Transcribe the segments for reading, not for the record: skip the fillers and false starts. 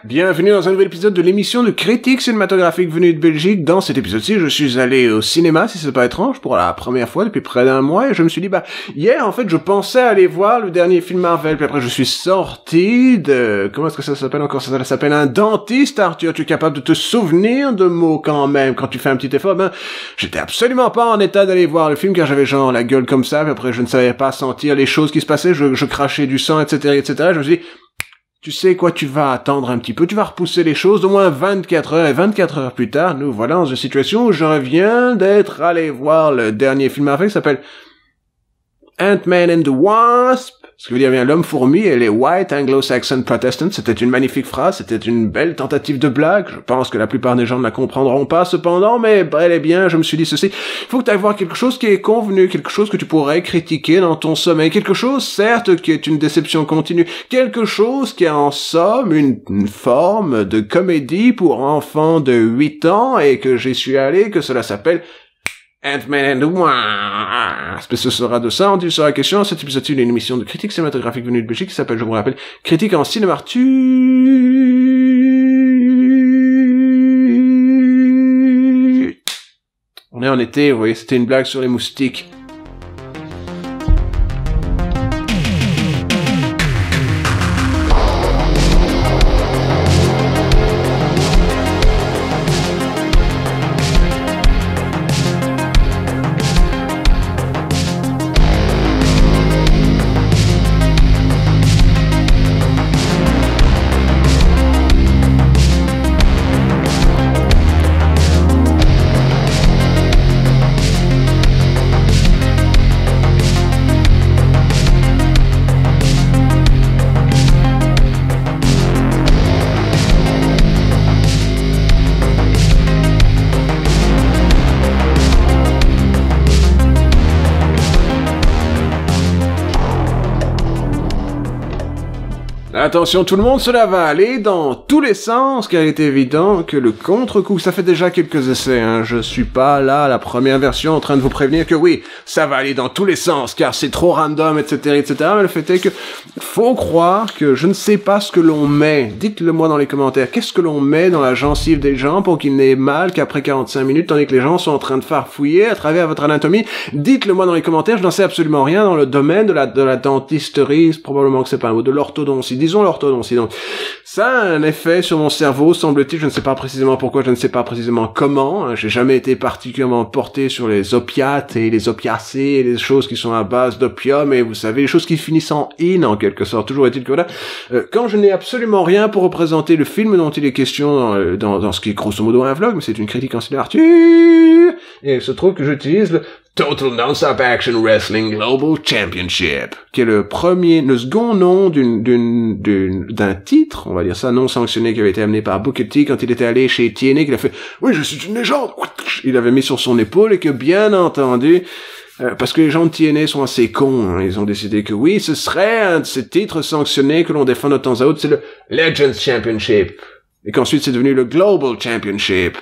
Bienvenue dans un nouvel épisode de l'émission de critique cinématographique venue de Belgique. Dans cet épisode-ci, je suis allé au cinéma, si c'est pas étrange, pour la première fois depuis près d'un mois, et je me suis dit, hier, en fait, je pensais aller voir le dernier film Marvel, puis après, je suis sorti de... Comment est-ce que ça s'appelle encore? Ça s'appelle un dentiste, Arthur. Tu es capable de te souvenir de mots quand même, quand tu fais un petit effort. J'étais absolument pas en état d'aller voir le film, car j'avais genre la gueule comme ça, puis après, je ne savais pas sentir les choses qui se passaient, je crachais du sang, etc., etc. Je me suis dit, tu sais quoi, tu vas attendre un petit peu, tu vas repousser les choses d'au moins 24 heures, et 24 heures plus tard, nous voilà dans une situation où je reviens d'être allé voir le dernier film Marvel qui s'appelle Ant-Man and the Wasp, ce qui veut dire bien l'homme fourmi et les White Anglo-Saxon Protestants. C'était une magnifique phrase, c'était une belle tentative de blague. Je pense que la plupart des gens ne la comprendront pas cependant, mais bel et bien, je me suis dit ceci. Il faut que tu ailles voir quelque chose qui est convenu, quelque chose que tu pourrais critiquer dans ton sommeil, quelque chose, certes, qui est une déception continue, quelque chose qui est en somme une forme de comédie pour enfants de 8 ans et que j'y suis allé, que cela s'appelle Ant-Man and the Wasp. Ce sera de ça dont il sera question. Cet épisode est une émission de critique cinématographique venue de Belgique qui s'appelle, je vous rappelle, Critique en cinéma. On est en été, vous voyez, c'était une blague sur les moustiques. Attention tout le monde, cela va aller dans tous les sens, car il est évident que le contre-coup, ça fait déjà quelques essais, je suis pas là, la première version, en train de vous prévenir que oui, ça va aller dans tous les sens, car c'est trop random, etc., etc., mais le fait est que, faut croire que je ne sais pas ce que l'on met, dites-le moi dans les commentaires, qu'est-ce que l'on met dans la gencive des gens pour qu'ils n'aient mal qu'après 45 minutes, tandis que les gens sont en train de farfouiller à travers votre anatomie, dites-le moi dans les commentaires, je n'en sais absolument rien dans le domaine de la dentisterie, probablement que c'est pas un mot, de l'orthodontie, disons l'orthodontie. Donc, ça a un effet sur mon cerveau, semble-t-il, je ne sais pas précisément pourquoi, je ne sais pas précisément comment, j'ai jamais été particulièrement porté sur les opiates et les opiacés et les choses qui sont à base d'opium et vous savez, les choses qui finissent en in en quelque sorte. Toujours est-il que là, quand je n'ai absolument rien pour représenter le film dont il est question dans ce qui est grosso modo un vlog, mais c'est une critique en cinéma, et il se trouve que j'utilise le Total Non-Stop Action Wrestling Global Championship, qui est le second nom d'un titre, on va dire ça, non sanctionné, qui avait été amené par Booker T quand il était allé chez TNA, qu'il a fait « Oui, je suis une légende !» Il avait mis sur son épaule et que, bien entendu, parce que les gens de TNA sont assez cons, ils ont décidé que oui, ce serait un de ces titres sanctionnés que l'on défend de temps à autre, c'est le Legends Championship, et qu'ensuite c'est devenu le Global Championship.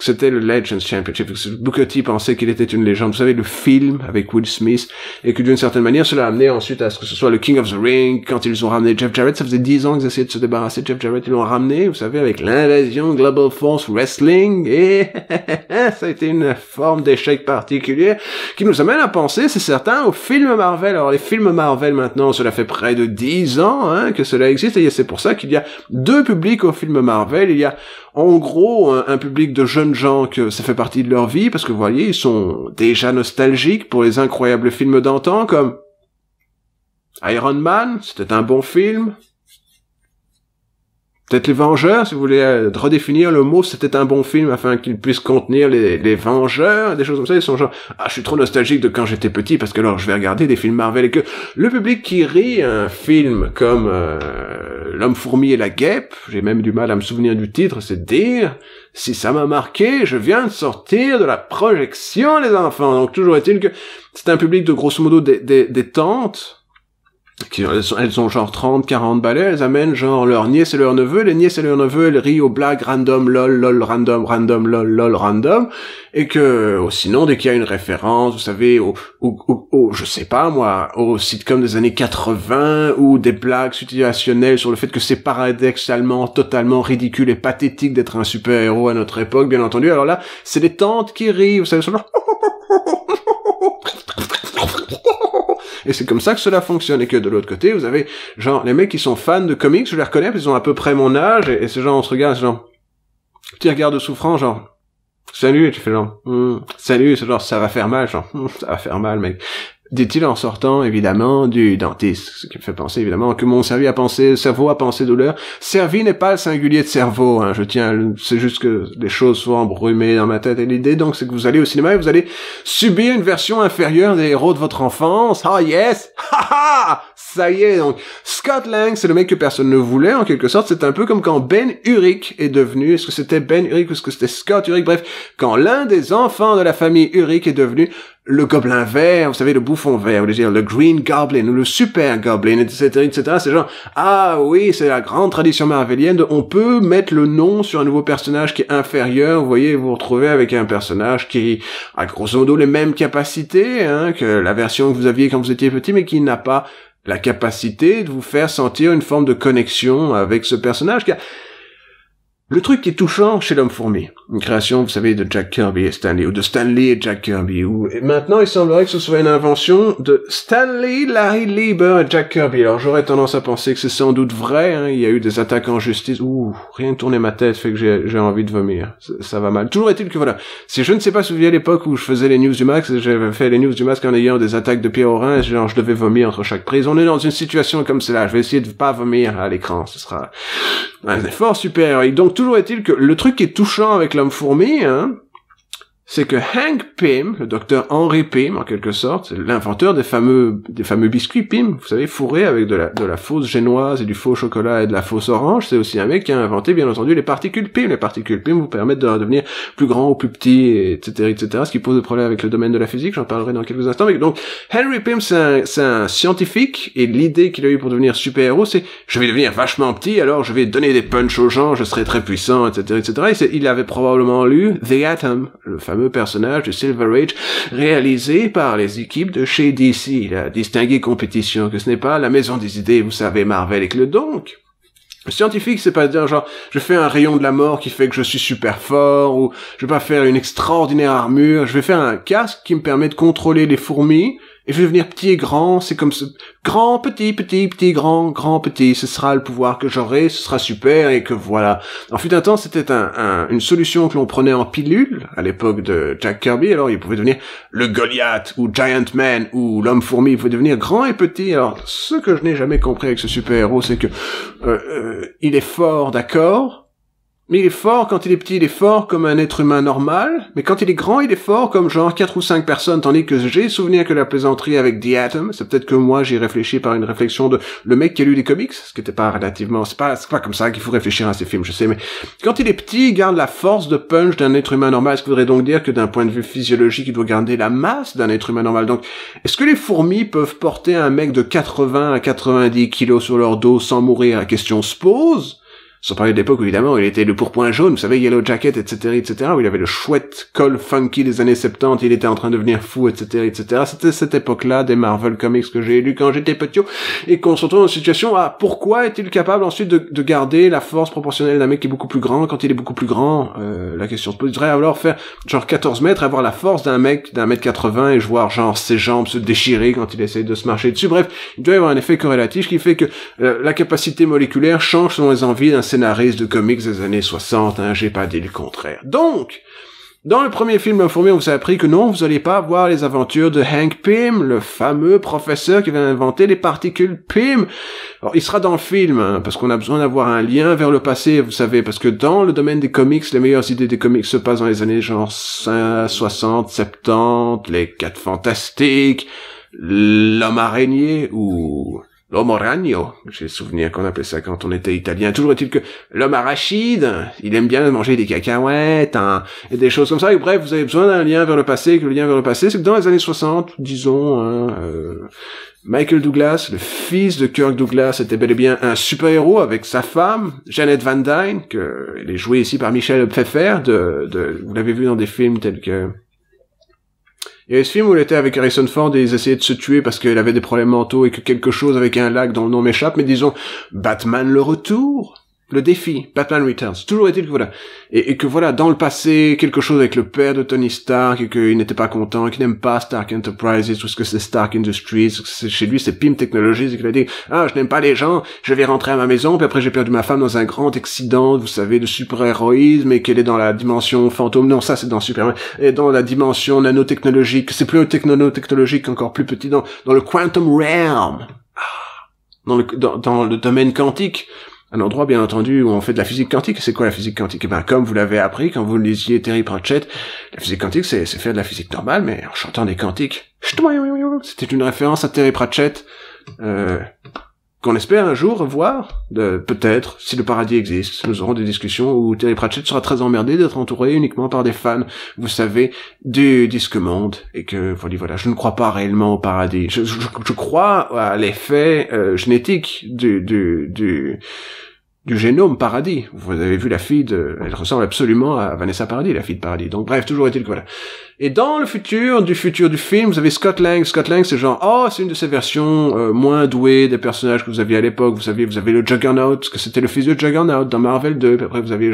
C'était le Legends Championship. Booker T pensait qu'il était une légende. Vous savez, le film avec Will Smith, et que d'une certaine manière, cela a amené ensuite à ce que ce soit le King of the Ring. Quand ils ont ramené Jeff Jarrett, ça faisait 10 ans qu'ils essayaient de se débarrasser de Jeff Jarrett. Ils l'ont ramené, vous savez, avec l'invasion Global Force Wrestling, et ça a été une forme d'échec particulier qui nous amène à penser, c'est certain, aux films Marvel. Alors, les films Marvel, maintenant, cela fait près de 10 ans que cela existe, et c'est pour ça qu'il y a deux publics aux films Marvel. Il y a en gros un public de jeunes gens que ça fait partie de leur vie, parce que vous voyez, ils sont déjà nostalgiques pour les incroyables films d'antan, comme Iron Man, c'était un bon film. Peut-être les Vengeurs, si vous voulez redéfinir le mot, c'était un bon film afin qu'il puisse contenir les Vengeurs, des choses comme ça. Ils sont genre, je suis trop nostalgique de quand j'étais petit parce que alors je vais regarder des films Marvel, et que le public qui rit un film comme L'Homme Fourmi et la Guêpe, j'ai même du mal à me souvenir du titre, c'est de dire, si ça m'a marqué, je viens de sortir de la projection, les enfants. Donc toujours est-il que c'est un public de grosso modo des tantes, Elles ont genre 30, 40 balais, elles amènent genre leur nièce et leur neveu, les nièces et leurs neveux, elles rient aux blagues random, lol, random, lol, random, et que, sinon, dès qu'il y a une référence, vous savez, je sais pas moi, au sitcom des années 80, ou des blagues situationnelles sur le fait que c'est paradoxalement totalement ridicule et pathétique d'être un super-héros à notre époque, bien entendu, alors là, c'est les tantes qui rient, vous savez, genre... Et c'est comme ça que cela fonctionne. Et que de l'autre côté, vous avez, genre, les mecs qui sont fans de comics, je les reconnais, parce qu'ils ont à peu près mon âge, et c'est genre, on se regarde, c'est genre, petit regard de souffrant, genre, salut, et tu fais genre, salut, c'est genre, ça va faire mal, genre, ça va faire mal, mec. Dit-il en sortant, évidemment, du dentiste. Ce qui me fait penser, évidemment, que mon cerveau a pensé douleur. Cervi n'est pas le singulier de cerveau, hein, c'est juste que les choses sont embrumées dans ma tête. Et l'idée, donc, c'est que vous allez au cinéma et vous allez subir une version inférieure des héros de votre enfance. Ah, yes! Ha ha! Ça y est, donc. Scott Lang, c'est le mec que personne ne voulait, en quelque sorte. C'est un peu comme quand Ben Urich est devenu, est-ce que c'était Ben Urich ou est-ce que c'était Scott Urich? Bref, quand l'un des enfants de la famille Urich est devenu le gobelin vert, vous savez, le bouffon vert, le Green Goblin, ou le Super Goblin, etc., c'est genre, ah oui, c'est la grande tradition marvelienne, on peut mettre le nom sur un nouveau personnage qui est inférieur, vous voyez, vous vous retrouvez avec un personnage qui a grosso modo les mêmes capacités, hein, que la version que vous aviez quand vous étiez petit, mais qui n'a pas la capacité de vous faire sentir une forme de connexion avec ce personnage qui a... Le truc qui est touchant chez l'Homme-Fourmi, une création, vous savez, de Jack Kirby et Stan Lee, ou de Stan Lee et Jack Kirby, et maintenant il semblerait que ce soit une invention de Stan Lee, Larry Lieber et Jack Kirby. Alors j'aurais tendance à penser que c'est sans doute vrai, hein, il y a eu des attaques en justice, rien que tourner ma tête fait que j'ai envie de vomir, ça va mal. Toujours est-il que voilà, si je ne sais pas si vous à l'époque où je faisais les news du Max, j'avais fait les news du Max en ayant des attaques de pierre au rein, genre je devais vomir entre chaque prise. On est dans une situation comme celle-là, je vais essayer de pas vomir à l'écran, ce sera un effort super. Donc toujours est-il que le truc qui est touchant avec l'Homme-Fourmi, hein, c'est que Hank Pym, le docteur Henry Pym, en quelque sorte, c'est l'inventeur des fameux biscuits Pym, vous savez, fourrés avec de la fausse génoise et du faux chocolat et de la fausse orange. C'est aussi un mec qui a inventé, bien entendu, les particules Pym. Les particules Pym vous permettent de devenir plus grand ou plus petit, etc., ce qui pose des problèmes avec le domaine de la physique. J'en parlerai dans quelques instants. Mais donc, Henry Pym, c'est un scientifique, et l'idée qu'il a eu pour devenir super-héros, c'est, je vais devenir vachement petit, alors je vais donner des punchs aux gens, je serai très puissant, etc., Et il avait probablement lu The Atom, le fameux personnage de Silver Age, réalisé par les équipes de chez DC, la distinguée compétition, que ce n'est pas la maison des idées, vous savez, Marvel, et que donc, le scientifique, c'est pas dire genre, je fais un rayon de la mort qui fait que je suis super fort, ou je vais pas faire une extraordinaire armure, je vais faire un casque qui me permet de contrôler les fourmis, et je vais devenir petit et grand, c'est comme ce grand, petit, grand, petit, ce sera le pouvoir que j'aurai, ce sera super, et que voilà. En fut un temps, c'était une solution que l'on prenait en pilule, à l'époque de Jack Kirby, alors il pouvait devenir le Goliath, ou Giant Man, ou l'Homme-Fourmi, il pouvait devenir grand et petit. Alors, ce que je n'ai jamais compris avec ce super-héros, c'est que, il est fort, d'accord, mais il est fort quand il est petit, il est fort comme un être humain normal, mais quand il est grand, il est fort comme genre 4 ou 5 personnes, tandis que j'ai souvenir que la plaisanterie avec The Atom, c'est peut-être que moi j'y réfléchi par une réflexion de le mec qui a lu les comics, ce qui était pas relativement, c'est pas comme ça qu'il faut réfléchir à ces films, je sais, mais quand il est petit, il garde la force de punch d'un être humain normal, ce qui voudrait donc dire que d'un point de vue physiologique, il doit garder la masse d'un être humain normal. Donc, est-ce que les fourmis peuvent porter un mec de 80 à 90 kilos sur leur dos sans mourir? La question se pose. Sans parler de l'époque où, évidemment, il était le pourpoint jaune, vous savez, Yellow Jacket, etc., où il avait le chouette col funky des années 70, il était en train de devenir fou, etc. C'était cette époque-là des Marvel Comics que j'ai lu quand j'étais petit, et qu'on se retrouve dans une situation, pourquoi est-il capable ensuite de garder la force proportionnelle d'un mec qui est beaucoup plus grand? Quand il est beaucoup plus grand, la question se pose, il devrait alors faire genre 14 mètres, avoir la force d'un mec d'un mètre 80, et je vois genre ses jambes se déchirer quand il essaie de se marcher dessus. Bref, il doit y avoir un effet corrélatif qui fait que la capacité moléculaire change selon les envies d'un scénariste de comics des années 60, hein, j'ai pas dit le contraire. Donc, dans le premier film L'Homme-Fourmi, on vous a appris que non, vous allez pas voir les aventures de Hank Pym, le fameux professeur qui va inventer les particules Pym. Alors, il sera dans le film, hein, parce qu'on a besoin d'avoir un lien vers le passé, vous savez, parce que dans le domaine des comics, les meilleures idées des comics se passent dans les années genre 60, 70, les 4 Fantastiques, l'Homme Araignée, ou l'homme ragno, j'ai le souvenir qu'on appelait ça quand on était italien. Toujours est-il que l'homme arachide, il aime bien manger des cacahuètes, hein, et des choses comme ça. Et bref, vous avez besoin d'un lien vers le passé, que le lien vers le passé, c'est que dans les années 60, disons, hein, Michael Douglas, le fils de Kirk Douglas, était bel et bien un super-héros avec sa femme, Janet Van Dyne, elle est jouée ici par Michel Pfeiffer, vous l'avez vu dans des films tels que... Il y avait ce film où il était avec Harrison Ford et ils essayaient de se tuer parce qu'il avait des problèmes mentaux et que quelque chose avec un lac dont le nom m'échappe, mais disons, Batman le retour, le défi, Batman Returns. Toujours est-il que voilà. Et que voilà, dans le passé, quelque chose avec le père de Tony Stark et qu'il n'était pas content, qu'il n'aime pas Stark Enterprises, tout ce que c'est Stark Industries, chez lui c'est Pym Technologies, et qu'il a dit, je n'aime pas les gens, je vais rentrer à ma maison, puis après j'ai perdu ma femme dans un grand accident, vous savez, de super-héroïsme, et qu'elle est dans la dimension fantôme, non, ça c'est dans Superman, et dans la dimension nanotechnologique, c'est plus nanotechnologique, encore plus petit, dans le Quantum Realm, dans le domaine quantique, un endroit, bien entendu, où on fait de la physique quantique. C'est quoi la physique quantique? Eh ben, comme vous l'avez appris quand vous lisiez Terry Pratchett, la physique quantique, c'est faire de la physique normale, mais en chantant des quantiques. C'était une référence à Terry Pratchett, qu'on espère un jour revoir, peut-être, si le paradis existe. Nous aurons des discussions où Terry Pratchett sera très emmerdé d'être entouré uniquement par des fans, vous savez, du disque monde, et que, voilà, je ne crois pas réellement au paradis. Je crois à l'effet génétique du génome Paradis. Vous avez vu la fille elle ressemble absolument à Vanessa Paradis, la fille de Paradis. Donc bref, toujours est-il que voilà. Et dans le futur du film, vous avez Scott Lang. Scott Lang, c'est genre, c'est une de ces versions moins douées des personnages que vous aviez à l'époque. Vous avez le Juggernaut, que c'était le fils de Juggernaut dans Marvel 2. Puis après, vous aviez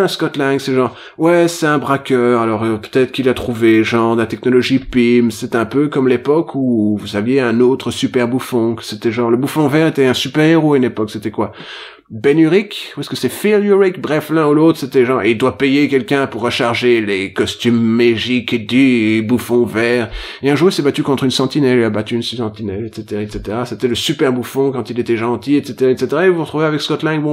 Scott Lang, c'est genre, ouais, c'est un braqueur. Alors peut-être qu'il a trouvé la technologie Pym. C'est un peu comme l'époque où vous aviez un autre super bouffon. Que c'était le bouffon vert était un super héros à une époque. C'était quoi? Ben Urich, ou est-ce que c'est Phil Urich? Bref, l'un ou l'autre, c'était et il doit payer quelqu'un pour recharger les costumes magiques du bouffon vert. Et un jour, il s'est battu contre une sentinelle, il a battu une sentinelle, etc., etc. C'était le super bouffon quand il était gentil, etc., etc. Et vous vous retrouvez avec Scott Lang,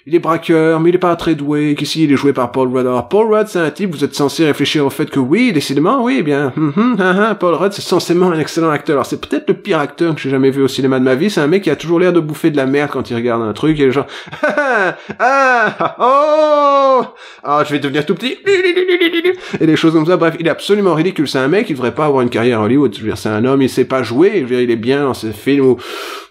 il est braqueur, mais il est pas très doué, qu'ici, il est joué par Paul Rudd. Alors, Paul Rudd, c'est un type, vous êtes censé réfléchir au fait que oui, décidément, oui, bien, Paul Rudd, c'est censément un excellent acteur. Alors, c'est peut-être le pire acteur que j'ai jamais vu au cinéma de ma vie. C'est un mec qui a toujours l'air de bouffer de la merde quand il regarde un truc, et je vais devenir tout petit, et des choses comme ça. Bref, il est absolument ridicule. C'est un mec, il devrait pas avoir une carrière à Hollywood. Je veux dire, c'est un homme, il sait pas jouer. Je veux dire, il est bien dans ces films où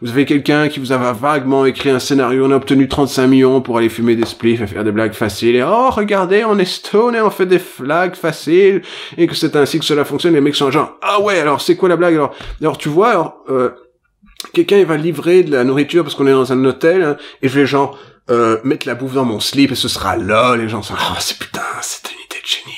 vous avez quelqu'un qui vous a vaguement écrit un scénario, on a obtenu 35 millions pour aller fumer des spliffs et faire des blagues faciles. Et regardez, on est stone et on fait des blagues faciles, et que c'est ainsi que cela fonctionne. Les mecs sont ouais, alors c'est quoi la blague? Alors tu vois, quelqu'un il va livrer de la nourriture parce qu'on est dans un hôtel, hein, et je vais mettre la bouffe dans mon slip et ce sera là, les gens sont c'est une idée de génie.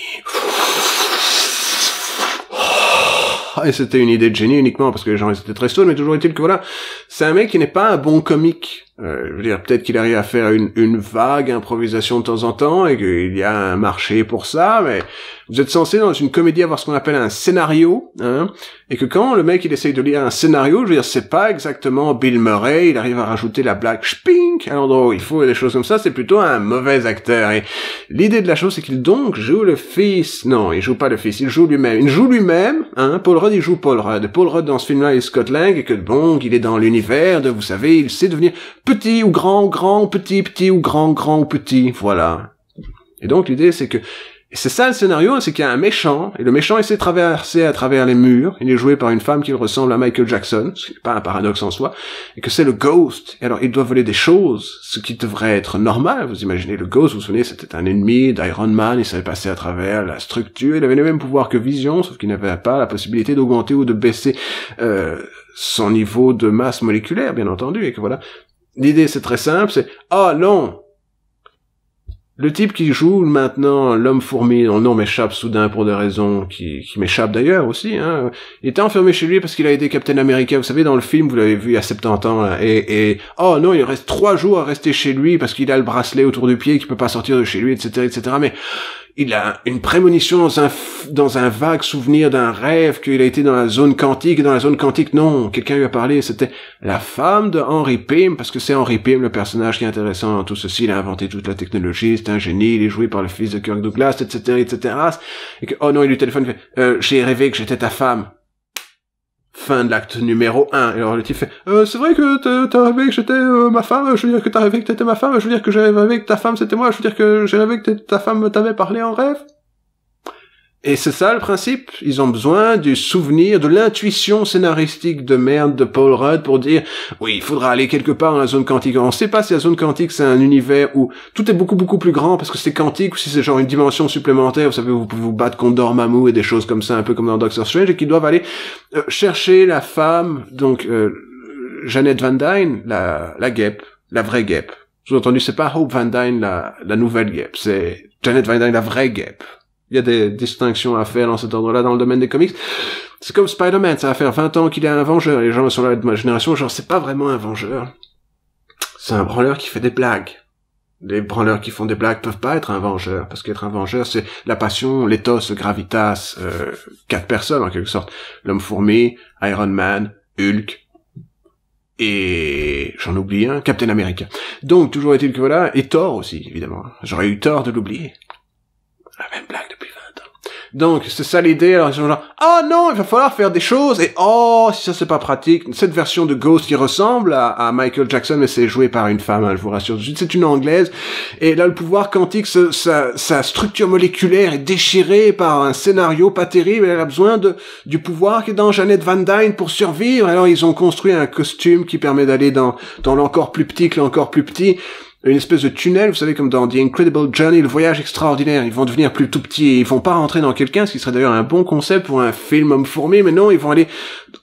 Et c'était une idée de génie uniquement parce que les gens ils étaient très stone, mais toujours est-il que voilà, c'est un mec qui n'est pas un bon comique. Je veux dire, peut-être qu'il arrive à faire une vague improvisation de temps en temps et qu'il y a un marché pour ça, mais vous êtes censé dans une comédie avoir ce qu'on appelle un scénario, hein, et que quand le mec il essaye de lire un scénario, je veux dire, c'est pas exactement Bill Murray, il arrive à rajouter la blague spink à l'endroit où il faut et des choses comme ça, c'est plutôt un mauvais acteur. Et l'idée de la chose c'est qu'il donc joue le fils, non, il joue pas le fils, il joue lui-même, hein, Paul Rudd il joue Paul Rudd dans ce film-là est Scott Lang, et que bon, il est dans l'univers de, vous savez, il sait devenir petit ou grand, petit, petit ou grand ou petit, voilà. Et donc l'idée c'est que, c'est ça le scénario, c'est qu'il y a un méchant, et le méchant essaie de traverser à travers les murs, il est joué par une femme qui ressemble à Michael Jackson, ce qui n'est pas un paradoxe en soi, et que c'est le Ghost, et alors il doit voler des choses, ce qui devrait être normal, vous imaginez le Ghost, vous vous souvenez, c'était un ennemi d'Iron Man, il savait passer à travers la structure, il avait les mêmes pouvoirs que Vision, sauf qu'il n'avait pas la possibilité d'augmenter ou de baisser son niveau de masse moléculaire, bien entendu, et que voilà. L'idée c'est très simple, c'est non, le type qui joue maintenant l'homme fourmi, dont le nom m'échappe soudain pour des raisons qui m'échappent d'ailleurs aussi, hein, il était enfermé chez lui parce qu'il a aidé Captain America, vous savez, dans le film, vous l'avez vu il y a 70 ans, là, et non, il reste 3 jours à rester chez lui parce qu'il a le bracelet autour du pied, qu'il peut pas sortir de chez lui, etc., mais il a une prémonition dans un vague souvenir d'un rêve qu'il a été dans la zone quantique, et dans la zone quantique, non, quelqu'un lui a parlé, c'était la femme de Henry Pym, parce que c'est Henry Pym, le personnage qui est intéressant dans tout ceci, il a inventé toute la technologie, c'est un génie, il est joué par le fils de Kirk Douglas, etc., et que, non, il lui téléphone, j'ai rêvé que j'étais ta femme. fin de l'acte numéro 1. Et alors le type fait c'est vrai que t'as rêvé que j'étais ma femme, je veux dire que t'as rêvé que t'étais ma femme, je veux dire que j'ai rêvé que ta femme c'était moi, je veux dire que j'ai rêvé que ta femme t'avait parlé en rêve. Et c'est ça le principe, ils ont besoin du souvenir, de l'intuition scénaristique de merde de Paul Rudd pour dire oui, il faudra aller quelque part dans la zone quantique. On sait pas si la zone quantique c'est un univers où tout est beaucoup plus grand parce que c'est quantique, ou si c'est genre une dimension supplémentaire, vous savez, vous pouvez vous battre contre Dormammu et des choses comme ça, un peu comme dans Doctor Strange, et qu'ils doivent aller chercher la femme, donc Janet Van Dyne, la guêpe, la vraie guêpe. Sous-entendu, c'est pas Hope Van Dyne la nouvelle guêpe, c'est Janet Van Dyne la vraie guêpe. Il y a des distinctions à faire dans cet ordre-là dans le domaine des comics. C'est comme Spider-Man, ça va faire 20 ans qu'il est un vengeur. Les gens sont là de ma génération, genre, c'est pas vraiment un vengeur. C'est un branleur qui fait des blagues. Les branleurs qui font des blagues peuvent pas être un vengeur, parce qu'être un vengeur, c'est la passion, l'éthos, le gravitas, 4 personnes en quelque sorte. L'Homme-Fourmi, Iron Man, Hulk, et j'en oublie un, Captain America. Donc, toujours est-il que voilà, et Thor aussi, évidemment. J'aurais eu tort de l'oublier. La même blague depuis 20 ans. Donc, c'est ça l'idée, alors ils sont genre, ah non, il va falloir faire des choses, et oh, si ça c'est pas pratique, cette version de Ghost qui ressemble à Michael Jackson, mais c'est joué par une femme, hein, je vous rassure tout de suite, c'est une anglaise, et là le pouvoir quantique, sa structure moléculaire est déchirée par un scénario pas terrible, elle a besoin du pouvoir qui est dans Janet Van Dyne pour survivre, alors ils ont construit un costume qui permet d'aller dans l'encore plus petit que l'encore plus petit, une espèce de tunnel, vous savez, comme dans The Incredible Journey, le voyage extraordinaire. Ils vont devenir plus tout petits, ils vont pas rentrer dans quelqu'un, ce qui serait d'ailleurs un bon concept pour un film Homme-Fourmi, mais non, ils vont aller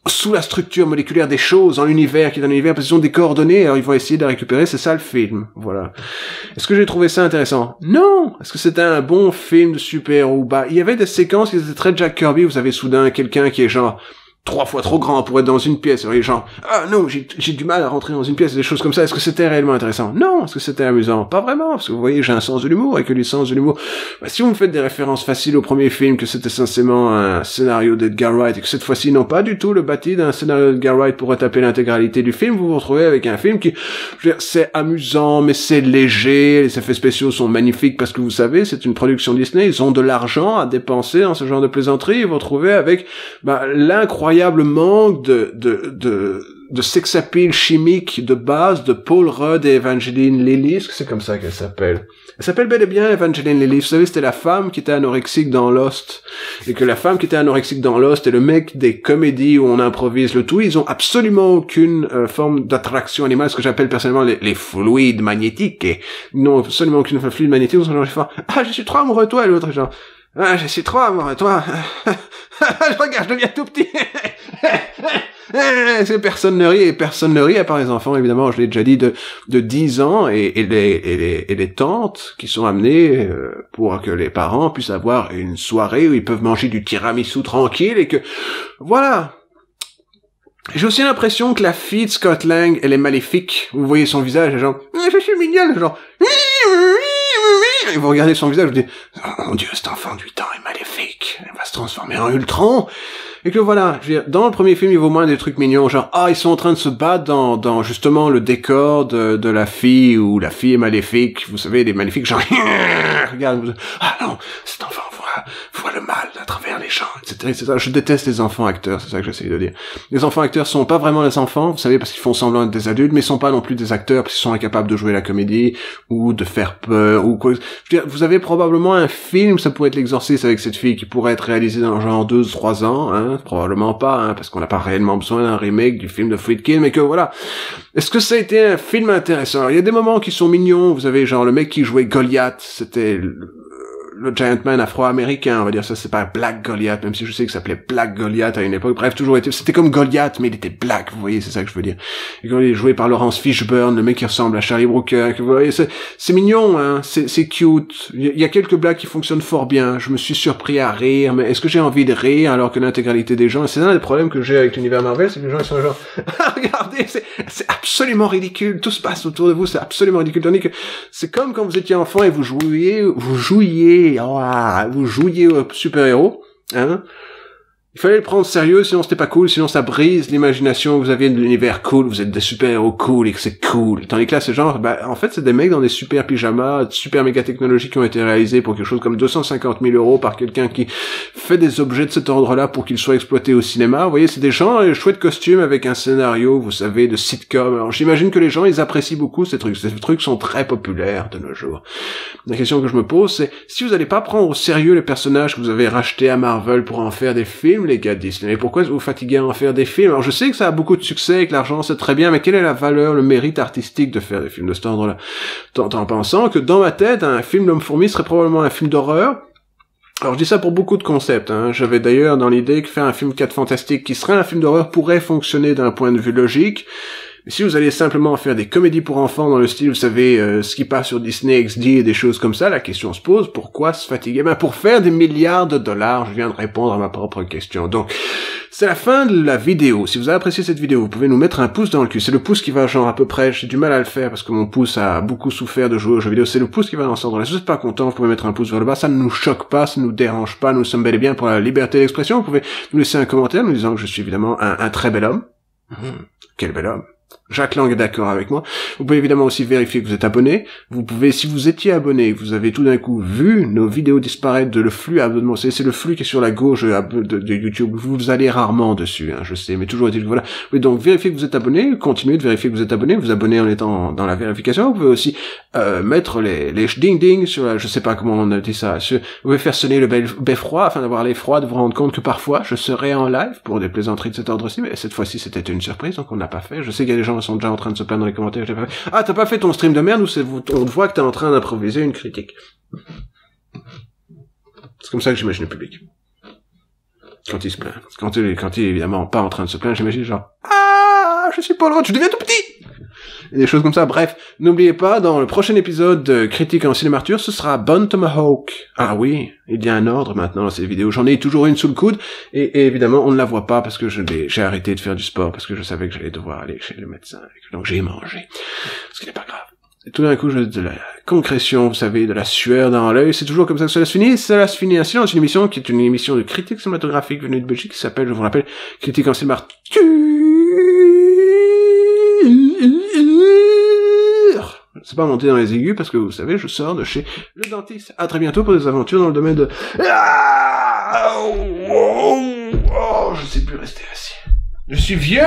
sous la structure moléculaire des choses, dans l'univers, qui est dans l'univers, parce qu'ils ont des coordonnées, alors ils vont essayer de la récupérer, c'est ça le film, voilà. Est-ce que j'ai trouvé ça intéressant? Non! Est-ce que c'était un bon film de super-héros? Bah, il y avait des séquences qui étaient très Jack Kirby, vous avez soudain quelqu'un qui est genre 3 fois trop grand pour être dans une pièce. Et genre, ah non, j'ai du mal à rentrer dans une pièce, des choses comme ça. Est-ce que c'était réellement intéressant? Non. Est-ce que c'était amusant? Pas vraiment, parce que vous voyez, j'ai un sens de l'humour, et que le sens de l'humour, bah, si vous me faites des références faciles au premier film, que c'était essentiellement un scénario d'Edgar Wright, et que cette fois-ci, non pas du tout le bâti d'un scénario d'Edgar Wright pour taper l'intégralité du film, vous vous retrouvez avec un film qui, je veux dire, c'est amusant, mais c'est léger, les effets spéciaux sont magnifiques, parce que vous savez, c'est une production Disney, ils ont de l'argent à dépenser dans ce genre de plaisanterie, et vous vous retrouvez avec, bah, l'incroyable manque de sex appeal chimique de base de Paul Rudd et Evangeline Lilly. Est-ce que c'est comme ça qu'elle s'appelle? Elle s'appelle bel et bien Evangeline Lilly. Vous savez, c'était la femme qui était anorexique dans Lost. Et que la femme qui était anorexique dans Lost et le mec des comédies où on improvise le tout, ils ont absolument aucune forme d'attraction animale, ce que j'appelle personnellement les fluides magnétiques. Et non, absolument aucune fluide magnétique. Ils sont genre, ah, je suis trop amoureux de toi, et l'autre genre, ah, je suis trop amoureux de toi. Regarde, je deviens tout petit. Personne ne rit, à part les enfants, évidemment, je l'ai déjà dit, de 10 ans, et les tantes qui sont amenées pour que les parents puissent avoir une soirée où ils peuvent manger du tiramisu tranquille, et que, voilà. J'ai aussi l'impression que la fille de Scott Lang, elle est maléfique. Vous voyez son visage, genre, je suis mignonne, genre, et vous regardez son visage, vous dites, oh mon Dieu, cet enfant de 8 ans est maléfique, elle va se transformer en Ultron. Et que voilà, je veux dire, dans le premier film, il y a au moins des trucs mignons, genre, ah, ils sont en train de se battre dans justement le décor de la fille, où la fille est maléfique, vous savez, les maléfiques, genre, regarde, ah non, cet enfant voit le mal à travers les gens, etc., etc. Je déteste les enfants acteurs, c'est ça que j'essaye de dire. Les enfants acteurs sont pas vraiment les enfants, vous savez, parce qu'ils font semblant d'être des adultes, mais ils sont pas non plus des acteurs, parce qu'ils sont incapables de jouer la comédie, ou de faire peur, ou quoi. Je veux dire, vous avez probablement un film, ça pourrait être L'Exorciste avec cette fille, qui pourrait être réalisé dans genre 2-3 ans, hein, probablement pas, hein, parce qu'on n'a pas réellement besoin d'un remake du film de Friedkin, mais que voilà. Est-ce que ça a été un film intéressant? Alors, il y a des moments qui sont mignons, vous avez genre le mec qui jouait Goliath, c'était le Giant Man afro-américain, on va dire ça, c'est pas Black Goliath, même si je sais que ça s'appelait Black Goliath à une époque. Bref, toujours été, c'était comme Goliath, mais il était black, vous voyez, c'est ça que je veux dire. Et quand il est joué par Laurence Fishburne, le mec qui ressemble à Charlie Brooker, que vous voyez, c'est mignon, hein, c'est cute. Il y a quelques blagues qui fonctionnent fort bien. Je me suis surpris à rire, mais est-ce que j'ai envie de rire alors que l'intégralité des gens, c'est un des problèmes que j'ai avec l'univers Marvel, c'est que les gens ils sont genre, regardez, c'est absolument ridicule, tout se passe autour de vous, c'est absolument ridicule. Tandis que c'est comme quand vous étiez enfant et vous jouiez aux super-héros, hein. Il fallait le prendre sérieux, sinon c'était pas cool, sinon ça brise l'imagination, vous aviez de l'univers cool, vous êtes des super-héros cool et que c'est cool. Tandis que là, c'est genre, en fait, c'est des mecs dans des super pyjamas, super méga technologies qui ont été réalisées pour quelque chose comme 250 000 € par quelqu'un qui fait des objets de cet ordre-là pour qu'ils soient exploités au cinéma. Vous voyez, c'est des gens, chouettes costumes avec un scénario, vous savez, de sitcom. Alors, j'imagine que les gens, ils apprécient beaucoup ces trucs. Ces trucs sont très populaires de nos jours. La question que je me pose, c'est, si vous allez pas prendre au sérieux les personnages que vous avez rachetés à Marvel pour en faire des films, les gars de Disney, mais pourquoi vous fatiguez à en faire des films? Alors je sais que ça a beaucoup de succès et que l'argent c'est très bien, mais quelle est la valeur, le mérite artistique de faire des films de cet ordre-là? En pensant que dans ma tête, un film d'Homme-Fourmi serait probablement un film d'horreur. Alors je dis ça pour beaucoup de concepts, hein. J'avais d'ailleurs dans l'idée que faire un film 4 fantastique qui serait un film d'horreur pourrait fonctionner d'un point de vue logique. Mais si vous allez simplement faire des comédies pour enfants dans le style, vous savez, ce qui passe sur Disney XD et des choses comme ça, la question se pose, pourquoi se fatiguer? Pour faire des milliards de dollars, je viens de répondre à ma propre question. Donc, c'est la fin de la vidéo. Si vous avez apprécié cette vidéo, vous pouvez nous mettre un pouce dans le cul. C'est le pouce qui va genre à peu près, j'ai du mal à le faire parce que mon pouce a beaucoup souffert de jouer aux jeux vidéo. C'est le pouce qui va dans ce sens-là. Si vous n'êtes pas content, vous pouvez mettre un pouce vers le bas. Ça ne nous choque pas, ça ne nous dérange pas. Nous sommes bel et bien pour la liberté d'expression. Vous pouvez nous laisser un commentaire nous disant que je suis évidemment un très bel homme. Quel bel homme. Jacques Lang est d'accord avec moi. Vous pouvez évidemment aussi vérifier que vous êtes abonné. Vous pouvez, si vous étiez abonné, vous avez tout d'un coup vu nos vidéos disparaître de le flux abonnement. C'est le flux qui est sur la gauche de YouTube. Vous allez rarement dessus, hein, je sais, mais toujours est-il que voilà. Oui, donc vérifiez que vous êtes abonné. Continuez de vérifier que vous êtes abonné. Vous abonnez en étant dans la vérification. Vous pouvez aussi mettre les ding-ding sur la, je sais pas comment on a dit ça. Vous pouvez faire sonner le beffroi afin d'avoir l'effroi de vous rendre compte que parfois je serai en live pour des plaisanteries de cet ordre-ci. Mais cette fois-ci, c'était une surprise, donc on n'a pas fait. Je sais qu'il y a des gens qui sont déjà en train de se plaindre dans les commentaires, j'ai pas fait. Ah, t'as pas fait ton stream de merde, ou on voit que t'es en train d'improviser une critique. C'est comme ça que j'imagine le public. Quand il se plaint. Quand il est évidemment pas en train de se plaindre, j'imagine genre, ah, je suis pas loin, je deviens tout petit! Et des choses comme ça. Bref, n'oubliez pas, dans le prochain épisode de Critique en Cinémature, ce sera Bon Tomahawk. Ah oui, il y a un ordre maintenant dans cette vidéo. J'en ai toujours une sous le coude, et évidemment, on ne la voit pas parce que j'ai arrêté de faire du sport, parce que je savais que j'allais devoir aller chez le médecin, donc j'ai mangé. Ce qui n'est pas grave. Et tout d'un coup, de la concrétion, vous savez, de la sueur dans l'œil, c'est toujours comme ça que cela se finit. Cela se finit ainsi dans une émission qui est une émission de critique cinématographique venue de Belgique, qui s'appelle, je vous rappelle, Critique en Cinémature. C'est pas monter dans les aigus parce que vous savez, je sors de chez le dentiste. À très bientôt pour des aventures dans le domaine de... je sais plus rester assis. Je suis vieux!